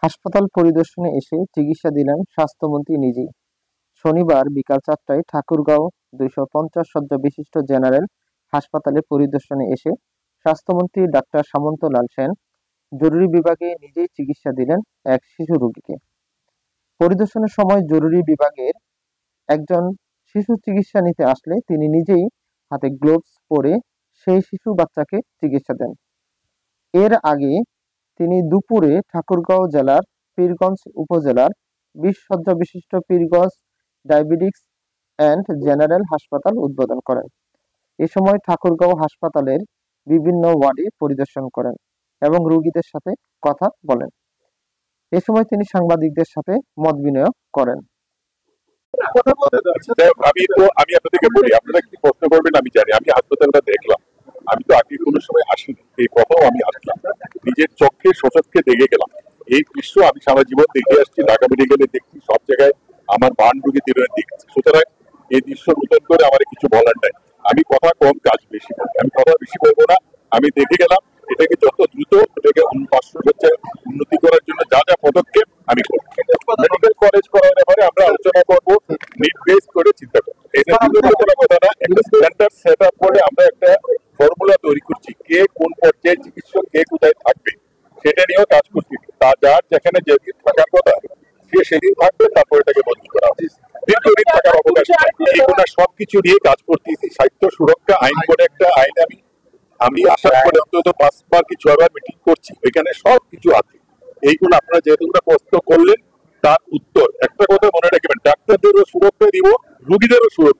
হাসপাতাল পরিদর্শনে এসে চিকিৎসা দিলেন স্বাস্থ্যমন্ত্রী নিজেই। শনিবার বিকাল 4টায় ঠাকুরগাঁও 250 শয্যা বিশিষ্ট জেনারেল হাসপাতালে পরিদর্শনে এসে স্বাস্থ্যমন্ত্রী ডাক্তার সামন্ত লাল সেন জরুরি বিভাগে নিজেই চিকিৎসা দিলেন এক শিশু রোগীকে। পরিদর্শনের সময় জরুরি বিভাগের একজন শিশু চিকিৎসা নিতে আসলে তিনি নিজেই হাতে গ্লোভস পরে সেই শিশু বাচ্চাকে চিকিৎসা দেন। এর আগে তিনি দুপুরে ঠাকুরগাঁও জেলার পীরগঞ্জ উপজেলার 20 শয্যা বিশিষ্ট পীরগঞ্জ ডায়াবেটিকস অ্যান্ড জেনারেল হাসপাতাল উদ্বোধন করেন। এ সময় ঠাকুরগাঁও হাসপাতালের বিভিন্ন ওয়ার্ডে পরিদর্শন করেন এবং রোগীদের সাথে কথা বলেন। এ সময় তিনি সাংবাদিকদের সাথে মত বিনিময় করেন। আমি আপনাদেরকে বলি, আপনারা কি প্রশ্ন করবেন আমি জানি। আমি হাসপাতালটা দেখলাম, আমি তো আগে কোনো সময় আসিনি, এই প্রথম আমি আসলাম, নিজের চোখে সচক্ষে দেখে গেলাম। এই দৃশ্য আমি সারা জীবন দেখে আসছি, ঢাকা মেডিকেলে দেখছি, সব জায়গায় আমার বান রোগী দেখছি। সুতরাং এই দৃশ্য নতুন করে আমার কিছু বলার নাই। আমি কথা কম কাজ বেশি বলি, আমি কথা বেশি বলবো না। আমি দেখে গেলাম, এটাকে যত দ্রুত এটাকে উন্নতি করার জন্য যা যা পদক্ষেপ আমি করব। মেডিকেল কলেজ করার ব্যাপারে আমরা আলোচনা করবো, নিড বেস করে চিন্তা করবো। এটা কোনো কথা না, একটা স্ট্যান্ডার্ড সেট আপ করে আমরা একটা ফর্মুলা তৈরি করছি, কে কোন পর্যায়ে চিকিৎসক কে কোথায় থাকবে সেটা নিয়েও কাজ করছি। তা যার যেখানে যেদিন থাকার কথা সে সেদিন থাকবে, তারপর এটাকে বদলি করা হবে। দীর্ঘদিন থাকার অবকাশ এগুলো সবকিছু নিয়ে কাজ করতেছি। স্বাস্থ্য সুরক্ষা আইন করে একটা আইন আমি আশা করি অন্তত 5বার কি 6বার মিটিং করছি, এখানে সবকিছু আছে। এইগুলো আপনারা যেগুলো প্রশ্ন করলেন তার উত্তর একটা কথা মনে রাখবেন, ডাক্তারদেরও সুরক্ষা দিব, রোগীদেরও সুরক্ষা।